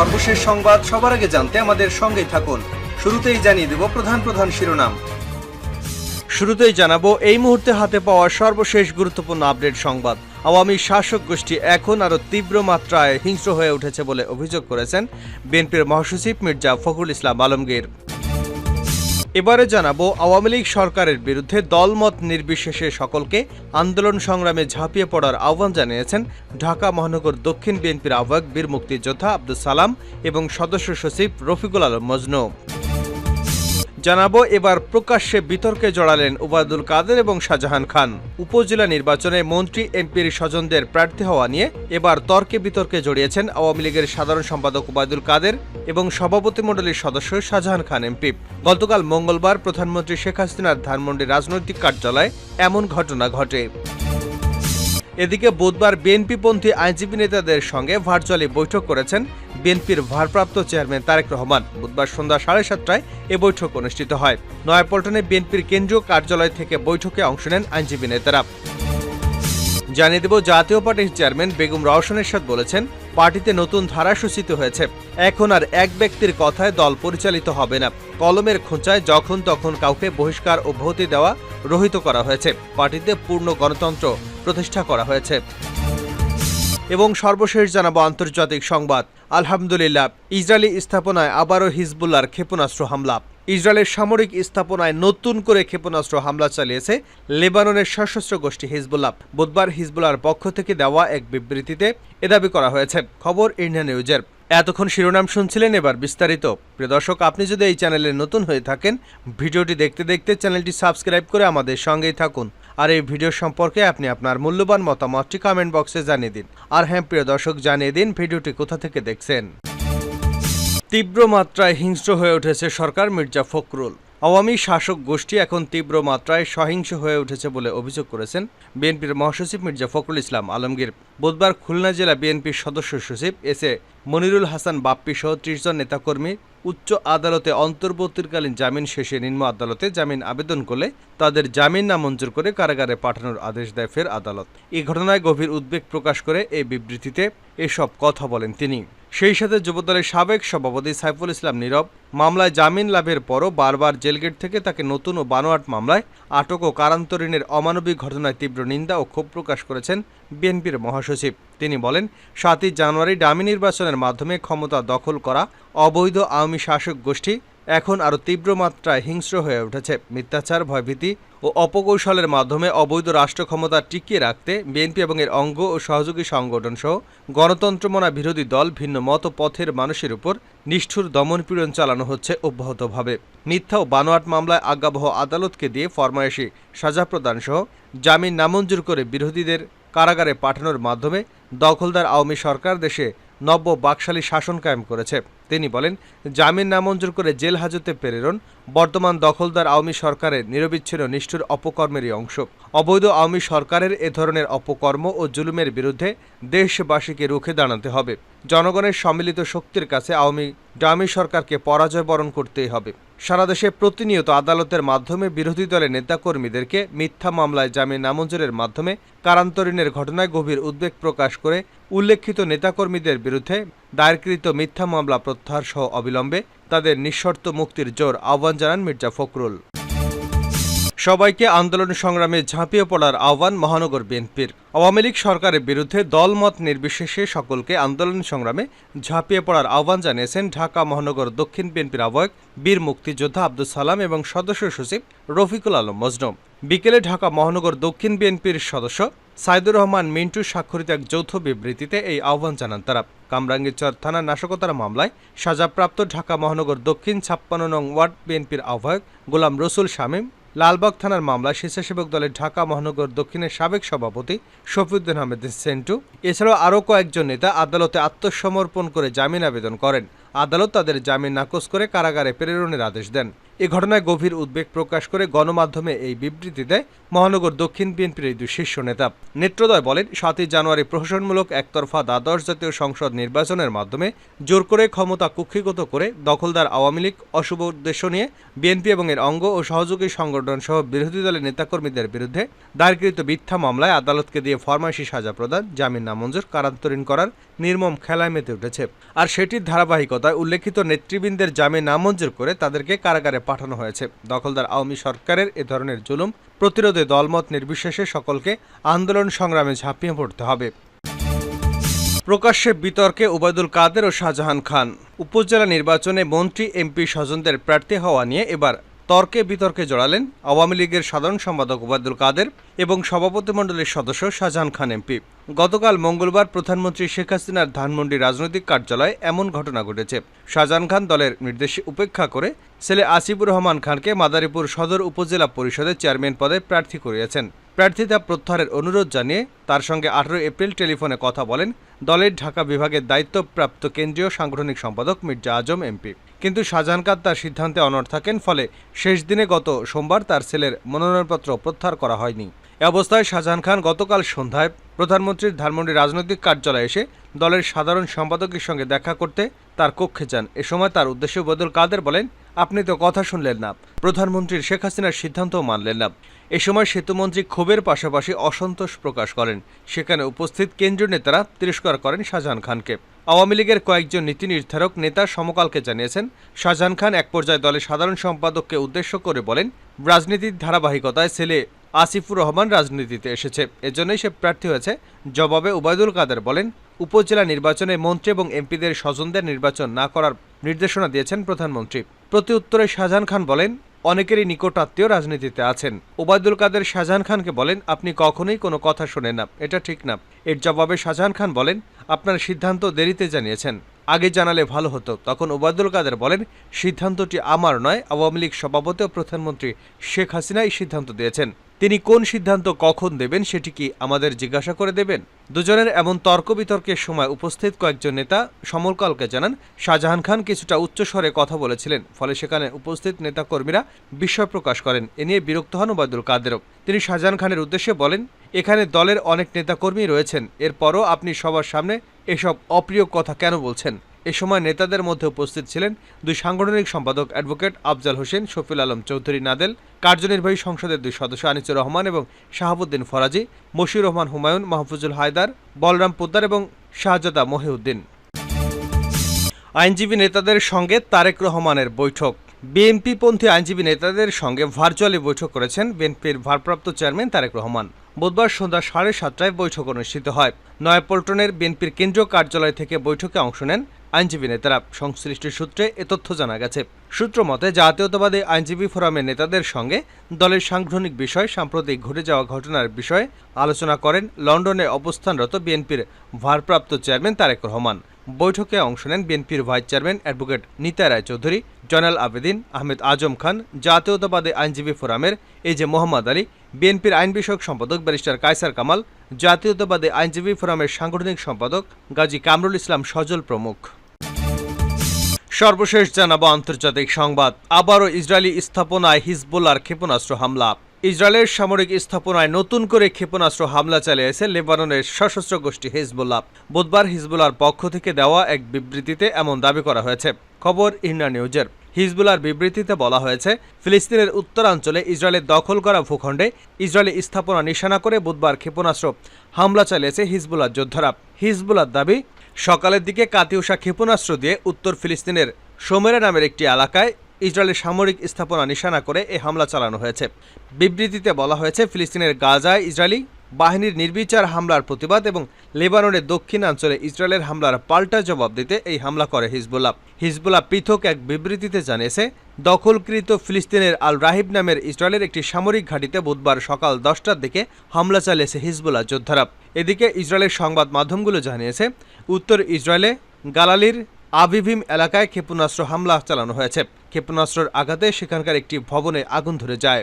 সর্বশেষ সংবাদ সবার আগে জানতে আমাদের সঙ্গেই থাকুন। শুরুতেই জানিয়ে দেব প্রধান শিরোনাম। শুরুতেই জানাবো এই মুহূর্তে হাতে পাওয়া সর্বশেষ গুরুত্বপূর্ণ আপডেট সংবাদ। আওয়ামী শাসক গোষ্ঠী এখন আরও তীব্র মাত্রায় হিংস্র হয়ে উঠেছে বলে অভিযোগ করেছেন বিএনপির মহাসচিব মির্জা ফখরুল ইসলাম আলমগীর। এবারে জানাবো আওয়ামী লীগ সরকারের বিরুদ্ধে দলমত নির্বিশেষে সকলকে আন্দোলন সংগ্রামে ঝাঁপিয়ে পড়ার আহ্বান জানিয়েছেন ঢাকা মহানগর দক্ষিণ বিএনপির আহ্বায়ক বীর মুক্তিযোদ্ধা আব্দুস সালাম এবং সদস্য সচিব রফিকুল আলম মজনু। জানাবো এবার প্রকাশ্যে বিতর্কে জড়ালেন ওবায়দুল কাদের এবং শাহজাহান খান। উপজেলা নির্বাচনে মন্ত্রী এমপির স্বজনদের প্রার্থী হওয়া নিয়ে এবার তর্কে বিতর্কে জড়িয়েছেন আওয়ামী লীগের সাধারণ সম্পাদক ওবায়দুল কাদের এবং সভাপতিমণ্ডলীর সদস্য শাহজাহান খান এমপি। গতকাল মঙ্গলবার প্রধানমন্ত্রী শেখ হাসিনার ধানমন্ডি রাজনৈতিক কার্যালয়ে এমন ঘটনা ঘটে। এদিকে বুধবার বিএনপিপন্থী আইনজীবী নেতাদের সঙ্গে ভার্চুয়ালি বৈঠক করেছেন বিএনপির ভারপ্রাপ্ত চেয়ারম্যান তারেক রহমান। বুধবার সন্ধ্যা 7:30টায় এ বৈঠক অনুষ্ঠিত হয়। নয়াপল্টনে বিএনপির কেন্দ্রীয় কার্যালয় থেকে বৈঠকে অংশ নেন আইনজীবী নেতারা। জানিয়ে দেব জাতীয় পার্টির চেয়ারম্যান বেগম রওশন এরশাদ বলেছেন, পার্টিতে নতুন ধারা সূচিত হয়েছে। এখন আর এক ব্যক্তির কথায় দল পরিচালিত হবে না। কলমের খোঁচায় যখন তখন কাউকে বহিষ্কার ও ভর্তি দেওয়া রহিত করা হয়েছে। পার্টিতে পূর্ণ গণতন্ত্র প্রতিষ্ঠা করা হয়েছে। এবং সর্বশেষ জানাবো আন্তর্জাতিক সংবাদ। আলহামদুলিল্লাহ, ইসরায়েলি স্থাপনায় আবারও হিজবুল্লাহর ক্ষেপণাস্ত্র হামলা। ইসরায়েলের সামরিক স্থাপনায় নতুন করে ক্ষেপণাস্ত্র হামলা চালিয়েছে লেবাননের সশস্ত্র গোষ্ঠী হিজবুল্লাহ। বুধবার হিজবুল্লাহর পক্ষ থেকে দেওয়া এক বিবৃতিতে এ দাবি করা হয়েছে। খবর ইন্ডিয়া নিউজের। এতক্ষণ শিরোনাম শুনছিলেন, এবার বিস্তারিত। প্রিয় দর্শক, আপনি যদি এই চ্যানেলে নতুন হয়ে থাকেন, ভিডিওটি দেখতে দেখতে চ্যানেলটি সাবস্ক্রাইব করে আমাদের সঙ্গেই থাকুন। আর এই ভিডিও সম্পর্কে আপনি আপনার মূল্যবান মতামতটি কমেন্ট বক্সে জানিয়ে দিন। আর হ্যাঁ প্রিয় দর্শক, জানিয়ে দিন ভিডিওটি কোথা থেকে দেখছেন। তীব্র মাত্রায় হিংস্র হয়ে উঠেছে সরকার মির্জা ফখরুল। আওয়ামী শাসক গোষ্ঠী এখন তীব্র মাত্রায় সহিংস হয়ে উঠেছে বলে অভিযোগ করেছেন বিএনপির মহাসচিব মির্জা ফখরুল ইসলাম আলমগীর। বুধবার খুলনা জেলা বিএনপির সদস্য সচিব এস এ মনিরুল হাসান বাপ্পি সহ 30 জন নেতাকর্মী উচ্চ আদালতে অন্তর্বর্তীকালীন জামিন শেষে নিম্ন আদালতে জামিন আবেদন করলে তাদের জামিন নামঞ্জুর করে কারাগারে পাঠানোর আদেশ দেয় ফের আদালত। এই ঘটনায় গভীর উদ্বেগ প্রকাশ করে এই বিবৃতিতে এসব কথা বলেন তিনি। সেই সাথে যুবদলের সাবেক সভাপতি সাইফুল ইসলাম নীরব মামলায় জামিন লাভের পরও বারবার জেলগেট থেকে তাকে নতুন ও বানোয়াট মামলায় আটক ও কারান্তরীণের অমানবিক ঘটনায় তীব্র নিন্দা ও ক্ষোভ প্রকাশ করেছেন বিএনপির মহাসচিব। তিনি বলেন, 7ই জানুয়ারি ডামি নির্বাচনের মাধ্যমে ক্ষমতা দখল করা অবৈধ আওয়ামী শাসক গোষ্ঠী এখন আরও তীব্র মাত্রায় হিংস্র হয়ে উঠেছে। মিথ্যাচার, ভয়ভীতি ও অপকৌশলের মাধ্যমে অবৈধ রাষ্ট্র ক্ষমতা টিকিয়ে রাখতে বিএনপি এবং এর অঙ্গ ও সহযোগী সংগঠন সহ গণতন্ত্রমনা বিরোধী দল ভিন্ন মত পথের মানুষের উপর নিষ্ঠুর দমনপীড়ন চালানো হচ্ছে অব্যাহতভাবে। মিথ্যা ও বানোয়াট মামলায় আজ্ঞাবহ আদালতকে দিয়ে ফরমায়েশি সাজা প্রদান সহ জামিন নামঞ্জুর করে বিরোধীদের কারাগারে পাঠানোর মাধ্যমে দখলদার আওয়ামী সরকার দেশে নব্য বাকশালী শাসন কায়েম করেছে। তিনি বলেন, জামিন নামঞ্জুর করে জেল হাজতে প্রেরণ বর্তমান দখলদার আওয়ামী সরকারের নিরবিচ্ছিন্ন নিষ্ঠুর অপকর্মেরই অংশ। অবৈধ আওয়ামী সরকারের এ ধরনের অপকর্ম ও জুলুমের বিরুদ্ধে দেশবাসীকে রুখে দাঁড়াতে হবে। জনগণের সম্মিলিত শক্তির কাছে ডামি সরকারকে পরাজয় বরণ করতেই হবে। সারা দেশে প্রতিনিয়ত আদালতের মাধ্যমে বিরোধী দলের নেতাকর্মীদেরকে মিথ্যা মামলায় জামিন নামঞ্জুরের মাধ্যমে কারান্তরীণের ঘটনায় গভীর উদ্বেগ প্রকাশ করে উল্লেখিত নেতাকর্মীদের বিরুদ্ধে দায়েরকৃত মিথ্যা মামলা প্রত্যাহার সহ অবিলম্বে তাদের নিঃশর্ত মুক্তির জোর আহ্বান জানান মির্জা ফখরুল। সবাইকে আন্দোলন সংগ্রামে ঝাঁপিয়ে পড়ার আহ্বান মহানগর বিএনপির। আওয়ামী লীগ সরকারের বিরুদ্ধে দলমত নির্বিশেষে সকলকে আন্দোলন সংগ্রামে ঝাঁপিয়ে পড়ার আহ্বান জানিয়েছেন ঢাকা মহানগর দক্ষিণ বিএনপির আহ্বায়ক বীর মুক্তিযোদ্ধা আব্দুস সালাম এবং সদস্য সচিব রফিকুল আলম মজনু। বিকেলে ঢাকা মহানগর দক্ষিণ বিএনপির সদস্য সাইদুর রহমান মিন্টু স্বাক্ষরিত এক যৌথ বিবৃতিতে এই আহ্বান জানান তারা। কামরাঙ্গীরচর থানার নাশকতার মামলায় সাজাপ্রাপ্ত ঢাকা মহানগর দক্ষিণ 56 নং ওয়ার্ড বিএনপির আহ্বায়ক গোলাম রসুল শামীম, লালবাগ থানার মামলায় স্বেচ্ছাসেবক দলের ঢাকা মহানগর দক্ষিণের সাবেক সভাপতি শফিউদ্দিন আহমেদ সেন্টু এছাড়াও আরও কয়েকজন নেতা আদালতে আত্মসমর্পণ করে জামিন আবেদন করেন। আদালত তাদের জামিন নাকচ করে কারাগারে প্রেরণের আদেশ দেন। এ ঘটনায় গভীর উদ্বেগ প্রকাশ করে গণমাধ্যমে এই বিবৃতি দেয় মহানগর দক্ষিণ বিএনপির এই দুই শীর্ষ নেতা। নেত্রদ্বয় বলেন, ৭ই জানুয়ারি প্রহসনমূলক একতরফা দ্বাদশ জাতীয় সংসদ নির্বাচনের মাধ্যমে জোর করে ক্ষমতা কুক্ষিগত করে দখলদার আওয়ামী লীগ অশুভ উদ্দেশ্য নিয়ে বিএনপি এবং এর অঙ্গ ও সহযোগী সংগঠন সহ বিরোধী দলের নেতাকর্মীদের বিরুদ্ধে দায়েরকৃত মিথ্যা মামলায় আদালতকে দিয়ে ফরমাইশি সাজা প্রদান, জামিন নামঞ্জুর, কারান্তরীণ করার নির্মম খেলায় মেতে উঠেছে। আর সেটির ধারাবাহিকতায় উল্লেখিত নেতৃবৃন্দের জামিন নামঞ্জুর করে তাদেরকে কারাগারে পাঠানো হয়েছে। দখলদার আওয়ামী সরকারের এ ধরনের জুলুম প্রতিরোধে দলমত নির্বিশেষে সকলকে আন্দোলন সংগ্রামে ঝাঁপিয়ে পড়তে হবে। প্রকাশ্যে বিতর্কে ওবায়দুল কাদের ও শাহজাহান খান। উপজেলা নির্বাচনে মন্ত্রী এমপি স্বজনদের প্রার্থী হওয়া নিয়ে এবার তর্কে বিতর্কে জড়ালেন আওয়ামী লীগের সাধারণ সম্পাদক ওবায়দুল কাদের এবং সভাপতিমণ্ডলীর সদস্য শাহজাহান খান এমপি। গতকাল মঙ্গলবার প্রধানমন্ত্রী শেখ হাসিনার ধানমন্ডি রাজনৈতিক কার্যালয়ে এমন ঘটনা ঘটেছে। শাহজাহান খান দলের নির্দেশ উপেক্ষা করে ছেলে আসিফুর রহমান খানকে মাদারীপুর সদর উপজেলা পরিষদের চেয়ারম্যান পদে প্রার্থী করিয়েছেন। প্রার্থিতা প্রত্যাহারের অনুরোধ জানিয়ে তার সঙ্গে ১৮ এপ্রিল টেলিফোনে কথা বলেন দলের ঢাকা বিভাগের দায়িত্বপ্রাপ্ত কেন্দ্রীয় সাংগঠনিক সম্পাদক মির্জা আজম এমপি। কিন্তু শাহজাহান খান তার সিদ্ধান্তে অনড় থাকেন, ফলে শেষ দিনে গত সোমবার তার ছেলের মনোনয়নপত্র প্রত্যাহার করা হয়নি। এ অবস্থায় শাহজাহান খান গতকাল সন্ধ্যায় প্রধানমন্ত্রীর ধানমন্ডি রাজনৈতিক কার্যালয়ে এসে দলের সাধারণ সম্পাদকের সঙ্গে দেখা করতে তার কক্ষে যান। এ সময় তার উদ্দেশ্যে ওবায়দুল কাদের বলেন, আপনি তো কথা শুনলেন না, প্রধানমন্ত্রীর শেখ হাসিনার সিদ্ধান্তও মানলেন না। এ সময় সেতুমন্ত্রী ক্ষোভের পাশাপাশি অসন্তোষ প্রকাশ করেন। সেখানে উপস্থিত কেন্দ্রীয় নেতারা তিরস্কার করেন শাহজাহান খানকে। আওয়ামী লীগের কয়েকজন নীতি নির্ধারক নেতা সমকালকে জানিয়েছেন, শাহজাহান খান এক পর্যায়ে দলের সাধারণ সম্পাদককে উদ্দেশ্য করে বলেন, রাজনীতির ধারাবাহিকতায় ছেলে আসিফুর রহমান রাজনীতিতে এসেছে, এজন্যই সে প্রার্থী হয়েছে। জবাবে ওবায়দুল কাদের বলেন, উপজেলা নির্বাচনে মন্ত্রী এবং এমপিদের স্বজনদের নির্বাচন না করার নির্দেশনা দিয়েছেন প্রধানমন্ত্রী। প্রতি উত্তরে শাহজাহান খান বলেন, অনেকেরই নিকটাত্মীয় রাজনীতিতে আছেন। ওবায়দুল কাদের শাহজাহান খানকে বলেন, আপনি কখনোই কোনো কথা শোনেন না, এটা ঠিক না। এর জবাবে শাহজাহান খান বলেন, আপনার সিদ্ধান্ত দেরিতে জানিয়েছেন, আগে জানালে ভালো হতো। তখন ওবায়দুল কাদের বলেন, সিদ্ধান্তটি আমার নয়, আওয়ামী লীগ সভাপতি ও প্রধানমন্ত্রী শেখ হাসিনা এই সিদ্ধান্ত দিয়েছেন। তিনি কোন সিদ্ধান্ত কখন দেবেন সেটি কি আমাদের জিজ্ঞাসা করে দেবেন? দুজনের এমন তর্ক বিতর্কের সময় উপস্থিত কয়েকজন নেতা সমরকালকে জানান, শাহজাহান খান কিছুটা উচ্চস্বরে কথা বলেছিলেন, ফলে সেখানে উপস্থিত নেতাকর্মীরা বিস্ময় প্রকাশ করেন। এ নিয়ে বিরক্ত হন ওবায়দুল কাদেরও। তিনি শাহজাহান খানের উদ্দেশ্যে বলেন, এখানে দলের অনেক নেতাকর্মী রয়েছেন, এরপরও আপনি সবার সামনে এসব অপ্রিয় কথা কেন বলছেন? এ সময় নেতাদের মধ্যে উপস্থিত ছিলেন দুই সাংগঠনিক সম্পাদক অ্যাডভোকেট আফজাল হোসেন, শফিউল আলম চৌধুরী নাদেল, কার্যনির্বাহী সংসদের দুই সদস্য আনিসুর রহমান এবং শাহাবুদ্দিন ফরাজি, মশিউর রহমান হুমায়ুন, মাহফুজুল হায়দার, বলরাম পোদ্দার এবং শাহজাদা মহিউদ্দিন। আইনজীবী নেতাদের সঙ্গে তারেক রহমানের বৈঠক। বিএনপিপন্থী আইনজীবী নেতাদের সঙ্গে ভার্চুয়ালি বৈঠক করেছেন বিএনপির ভারপ্রাপ্ত চেয়ারম্যান তারেক রহমান। বুধবার সন্ধ্যা 7:30টায় বৈঠক অনুষ্ঠিত হয়। নয়াপল্টনের বিএনপির কেন্দ্রীয় কার্যালয় থেকে বৈঠকে অংশ নেন আইনজীবী নেতারা। সংশ্লিষ্ট সূত্রে এ তথ্য জানা গেছে। সূত্র মতে, জাতীয়তাবাদী আইনজীবী ফোরামের নেতাদের সঙ্গে দলের সাংগঠনিক বিষয়, সাম্প্রতিক ঘটে যাওয়া ঘটনার বিষয়ে আলোচনা করেন লন্ডনে অবস্থানরত বিএনপির ভারপ্রাপ্ত চেয়ারম্যান তারেক রহমান। বৈঠকে অংশ নেন বিএনপির ভাইস চেয়ারম্যান অ্যাডভোকেট নিতা রায় চৌধুরী, জয়নাল আবেদিন, আহমেদ আজম খান, জাতীয়তাবাদী আইনজীবী ফোরামের এজে মোহাম্মদ আলী, বিএনপির আইন বিষয়ক সম্পাদক ব্যারিস্টার কায়সার কামাল, জাতীয়তাবাদী আইনজীবী ফোরামের সাংগঠনিক সম্পাদক গাজী কামরুল ইসলাম সজল প্রমুখ। সর্বশেষ জানাবো আন্তর্জাতিক সংবাদ। আবারও ইসরায়েলি স্থাপনায় হিজবুল্লাহর ক্ষেপণাস্ত্র হামলা। ইসরায়েলের সামরিক স্থাপনায় নতুন করে ক্ষেপণাস্ত্র হামলা চালিয়েছে লেবাননের সশস্ত্র গোষ্ঠী হিজবুল্লাহ। বুধবার হিজবুল্লাহর পক্ষ থেকে দেওয়া এক বিবৃতিতে এমন দাবি করা হয়েছে। খবর ইন্না নিউজের। হিজবুল্লাহর বিবৃতিতে বলা হয়েছে, ফিলিস্তিনের উত্তরাঞ্চলে ইসরায়েলের দখল করা ভূখণ্ডে ইসরায়েলি স্থাপনা নিশানা করে বুধবার ক্ষেপণাস্ত্র হামলা চালিয়েছে হিজবুল্লাহ যোদ্ধারা। হিজবুল্লাহর দাবি, সকালের দিকে কাতিউষা ক্ষেপণাস্ত্র দিয়ে উত্তর ফিলিস্তিনের সোমেরা নামের একটি এলাকায় ইসরায়েলের সামরিক স্থাপনা নিশানা করে এ হামলা চালানো হয়েছে। বিবৃতিতে বলা হয়েছে, ফিলিস্তিনের গাজায় ইসরায়েলি বাহিনীর নির্বিচার হামলার প্রতিবাদ এবং লেবাননের দক্ষিণাঞ্চলে ইসরায়েলের হামলার পাল্টা জবাব দিতে এই হামলা করে হিজবুল্লাহ। হিজবুল্লাহ পৃথক এক বিবৃতিতে জানিয়েছে, দখলকৃত ফিলিস্তিনের আল রাহিব নামের ইসরায়েলের একটি সামরিক ঘাঁটিতে বুধবার সকাল 10টার দিকে হামলা চালিয়েছে হিজবুল্লাহ যোদ্ধারা। এদিকে ইসরায়েলের সংবাদ মাধ্যমগুলো জানিয়েছে, উত্তর ইসরায়েলে গালালির আবিভিম এলাকায় ক্ষেপণাস্ত্র হামলা চালানো হয়েছে। ক্ষেপণাস্ত্রের আঘাতে সেখানকার একটি ভবনে আগুন ধরে যায়।